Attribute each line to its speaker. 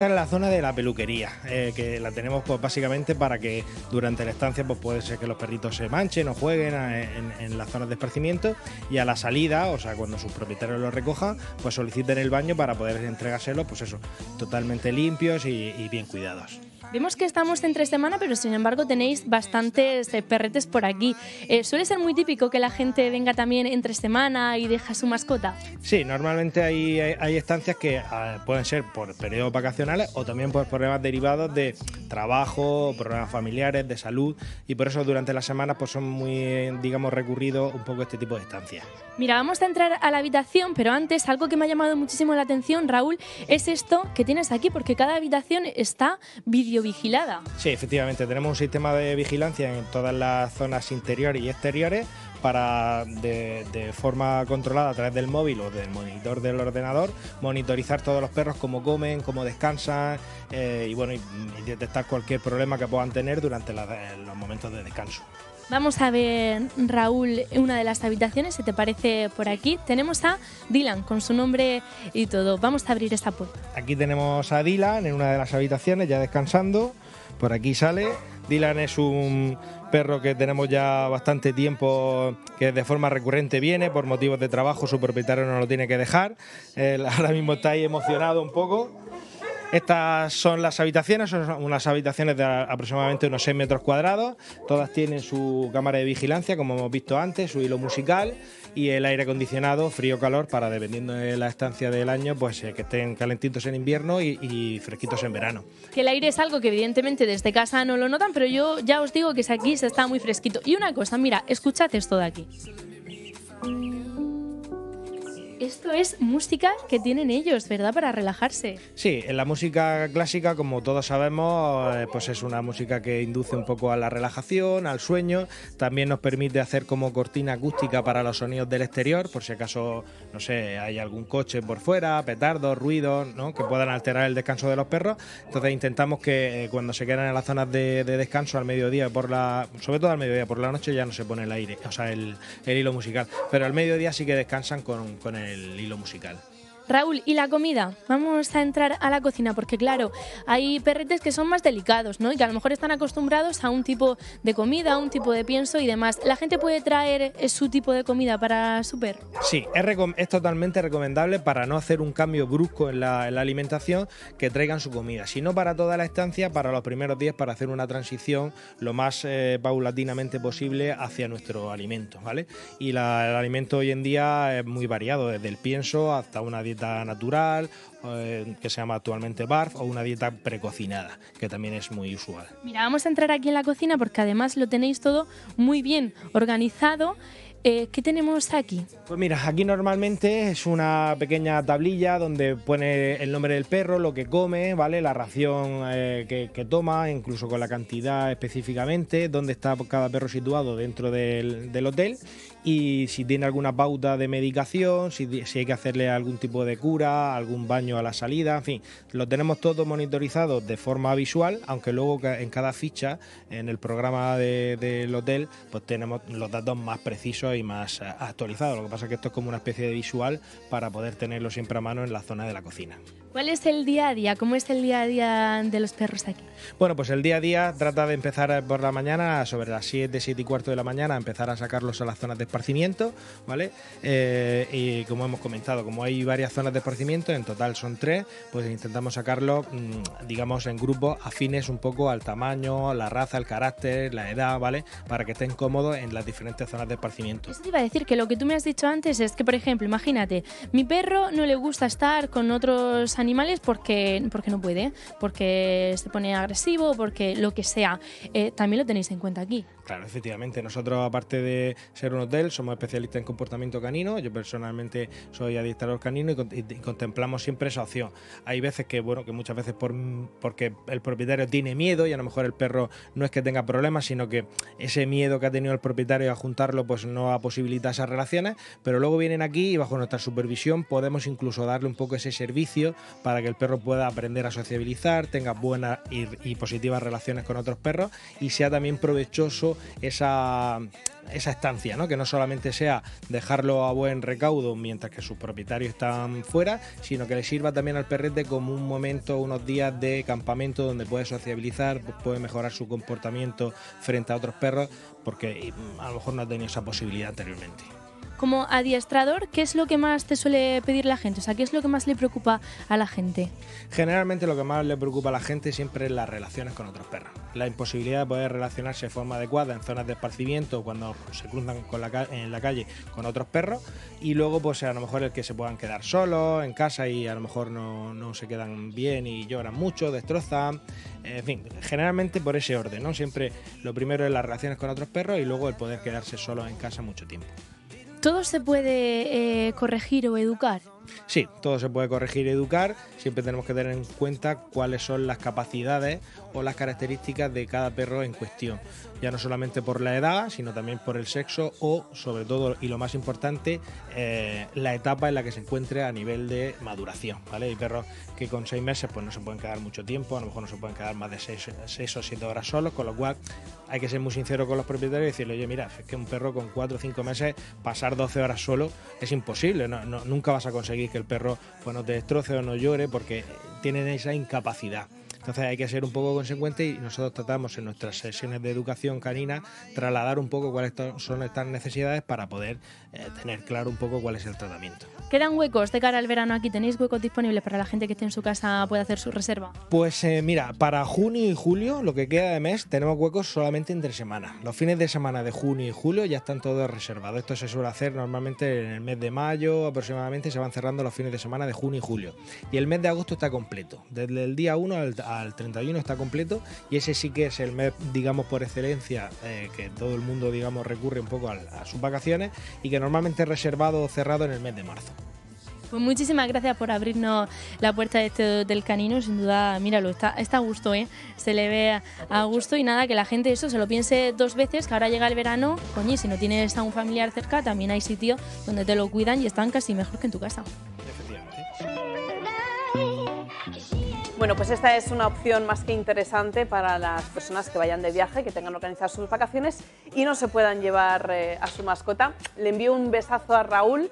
Speaker 1: En la zona de la peluquería, que la tenemos pues básicamente para que durante la estancia pues puede ser que los perritos se manchen o jueguen en las zonas de esparcimiento, y a la salida, o sea cuando sus propietarios los recojan, pues soliciten el baño para poder entregárselos, pues eso, totalmente limpios y bien cuidados.
Speaker 2: Vemos que estamos entre semana, pero sin embargo tenéis bastantes perretes por aquí. ¿Suele ser muy típico que la gente venga también entre semana y deja a su mascota?
Speaker 1: Sí, normalmente hay estancias que pueden ser por periodos vacacionales o también por problemas derivados de trabajo, problemas familiares, de salud, y por eso durante las semanas pues son muy, digamos, recurridos un poco este tipo de estancias.
Speaker 2: Mira, vamos a entrar a la habitación, pero antes algo que me ha llamado muchísimo la atención, Raúl, es esto que tienes aquí, porque cada habitación está videovigilada.
Speaker 1: Sí, efectivamente, tenemos un sistema de vigilancia en todas las zonas interiores y exteriores para, de forma controlada a través del móvil o del monitor del ordenador, monitorizar todos los perros, cómo comen, cómo descansan, y bueno, y detectar cualquier problema que puedan tener durante los momentos de descanso.
Speaker 2: Vamos a ver, Raúl, una de las habitaciones, si te parece por aquí. Tenemos a Dylan con su nombre y todo. Vamos a abrir esta puerta.
Speaker 1: Aquí tenemos a Dylan en una de las habitaciones ya descansando. Por aquí sale. Dylan es un perro que tenemos ya bastante tiempo, que de forma recurrente viene por motivos de trabajo, su propietario no lo tiene que dejar. Él ahora mismo está ahí emocionado un poco. Estas son las habitaciones, son unas habitaciones de aproximadamente unos 6 metros cuadrados. Todas tienen su cámara de vigilancia, como hemos visto antes, su hilo musical y el aire acondicionado, frío-calor, para, dependiendo de la estancia del año, pues que estén calentitos en invierno y fresquitos en verano.
Speaker 2: Que el aire es algo que evidentemente desde casa no lo notan, pero yo ya os digo que aquí se está muy fresquito. Y una cosa, mira, escuchad esto de aquí. Esto es música que tienen ellos, ¿verdad? Para relajarse.
Speaker 1: Sí, en la música clásica, como todos sabemos, pues es una música que induce un poco a la relajación, al sueño. También nos permite hacer como cortina acústica para los sonidos del exterior, por si acaso, no sé, hay algún coche por fuera, petardos, ruidos, ¿no?, que puedan alterar el descanso de los perros. Entonces intentamos que cuando se quedan en las zonas de descanso al mediodía, sobre todo al mediodía, por la noche ya no se pone el aire, o sea, el hilo musical, pero al mediodía sí que descansan con el hilo musical.
Speaker 2: Raúl, ¿y la comida? Vamos a entrar a la cocina porque, claro, hay perretes que son más delicados, ¿no? Y que a lo mejor están acostumbrados a un tipo de comida, a un tipo de pienso y demás. ¿La gente puede traer su tipo de comida para su perro?
Speaker 1: Sí, es totalmente recomendable, para no hacer un cambio brusco en la alimentación, que traigan su comida. Si no para toda la estancia, para los primeros días, para hacer una transición lo más paulatinamente posible hacia nuestro alimento, ¿vale? Y el alimento hoy en día es muy variado, desde el pienso hasta una dieta natural, que se llama actualmente BARF, o una dieta precocinada, que también es muy usual.
Speaker 2: Mira, vamos a entrar aquí en la cocina porque además lo tenéis todo muy bien organizado. ¿Qué tenemos aquí?
Speaker 1: Pues mira, aquí normalmente es una pequeña tablilla donde pone el nombre del perro, lo que come, ¿vale?, la ración que toma, incluso con la cantidad específicamente, dónde está cada perro situado dentro del hotel, y si tiene alguna pauta de medicación, si hay que hacerle algún tipo de cura, algún baño a la salida, en fin, lo tenemos todo monitorizado de forma visual, aunque luego en cada ficha, en el programa del hotel, pues tenemos los datos más precisos y más actualizados. Lo que pasa es que esto es como una especie de visual para poder tenerlo siempre a mano en la zona de la cocina.
Speaker 2: ¿Cuál es el día a día? ¿Cómo es el día a día de los perros aquí?
Speaker 1: Bueno, pues el día a día trata de empezar por la mañana, sobre las 7 y cuarto de la mañana, empezar a sacarlos a las zonas de esparcimiento, ¿vale? Y como hemos comentado, como hay varias zonas de esparcimiento, en total son 3, pues intentamos sacarlos, digamos, en grupos afines un poco al tamaño, la raza, el carácter, la edad, ¿vale?, para que estén cómodos en las diferentes zonas de esparcimiento.
Speaker 2: Eso te iba a decir, que lo que tú me has dicho antes es que, por ejemplo, imagínate, mi perro no le gusta estar con otros animales porque no puede, porque se pone agresivo, porque lo que sea. También lo tenéis en cuenta aquí.
Speaker 1: Claro, efectivamente. Nosotros, aparte de ser un hotel, somos especialistas en comportamiento canino. Yo personalmente soy adiestrador canino y contemplamos siempre esa opción. Hay veces que, bueno, que muchas veces porque el propietario tiene miedo, y a lo mejor el perro no es que tenga problemas, sino que ese miedo que ha tenido el propietario a juntarlo pues no ha posibilitado esas relaciones, pero luego vienen aquí y bajo nuestra supervisión podemos incluso darle un poco ese servicio para que el perro pueda aprender a sociabilizar, tenga buenas y positivas relaciones con otros perros y sea también provechoso esa estancia, ¿no? Que no solamente sea dejarlo a buen recaudo mientras que sus propietarios están fuera, sino que le sirva también al perrete como un momento, unos días de campamento donde puede sociabilizar, puede mejorar su comportamiento frente a otros perros, porque a lo mejor no ha tenido esa posibilidad anteriormente.
Speaker 2: Como adiestrador, ¿qué es lo que más te suele pedir la gente? O sea, ¿qué es lo que más le preocupa a la gente?
Speaker 1: Generalmente lo que más le preocupa a la gente siempre es las relaciones con otros perros. La imposibilidad de poder relacionarse de forma adecuada en zonas de esparcimiento cuando se cruzan en la calle con otros perros, y luego pues a lo mejor el que se puedan quedar solos en casa y a lo mejor no se quedan bien y lloran mucho, destrozan, en fin, generalmente por ese orden, ¿no? Siempre lo primero es las relaciones con otros perros y luego el poder quedarse solos en casa mucho tiempo.
Speaker 2: ¿Todo se puede corregir o educar?
Speaker 1: Sí, todo se puede corregir y educar, siempre tenemos que tener en cuenta cuáles son las capacidades o las características de cada perro en cuestión, ya no solamente por la edad, sino también por el sexo o, sobre todo, y lo más importante, la etapa en la que se encuentre a nivel de maduración, ¿vale? Hay perros que con 6 meses pues no se pueden quedar mucho tiempo, a lo mejor no se pueden quedar más de 6 o 7 horas solos, con lo cual hay que ser muy sincero con los propietarios y decirle, oye, mira, es que un perro con 4 o 5 meses pasar 12 horas solo es imposible, nunca vas a conseguir que el perro pues no te destroce o no llore porque tienen esa incapacidad. Entonces hay que ser un poco consecuente y nosotros tratamos en nuestras sesiones de educación canina trasladar un poco cuáles son estas necesidades para poder tener claro un poco cuál es el tratamiento.
Speaker 2: ¿Quedan huecos de cara al verano aquí? ¿Tenéis huecos disponibles para la gente que esté en su casa pueda hacer su reserva?
Speaker 1: Pues mira, para junio y julio, lo que queda de mes, tenemos huecos solamente entre semanas. Los fines de semana de junio y julio ya están todos reservados. Esto se suele hacer normalmente en el mes de mayo aproximadamente, se van cerrando los fines de semana de junio y julio. Y el mes de agosto está completo. Desde el día 1 al 31 está completo y ese sí que es el mes, digamos, por excelencia, que todo el mundo, digamos, recurre un poco a sus vacaciones y que normalmente es reservado o cerrado en el mes de marzo.
Speaker 2: Pues muchísimas gracias por abrirnos la puerta de este hotel canino, sin duda, míralo, está a gusto, se le ve a gusto y nada, que la gente eso se lo piense 2 veces, que ahora llega el verano, coño, y si no tienes a un familiar cerca, también hay sitio donde te lo cuidan y están casi mejor que en tu casa.
Speaker 3: Bueno, pues esta es una opción más que interesante para las personas que vayan de viaje, que tengan organizadas sus vacaciones y no se puedan llevar a su mascota. Le envío un besazo a Raúl.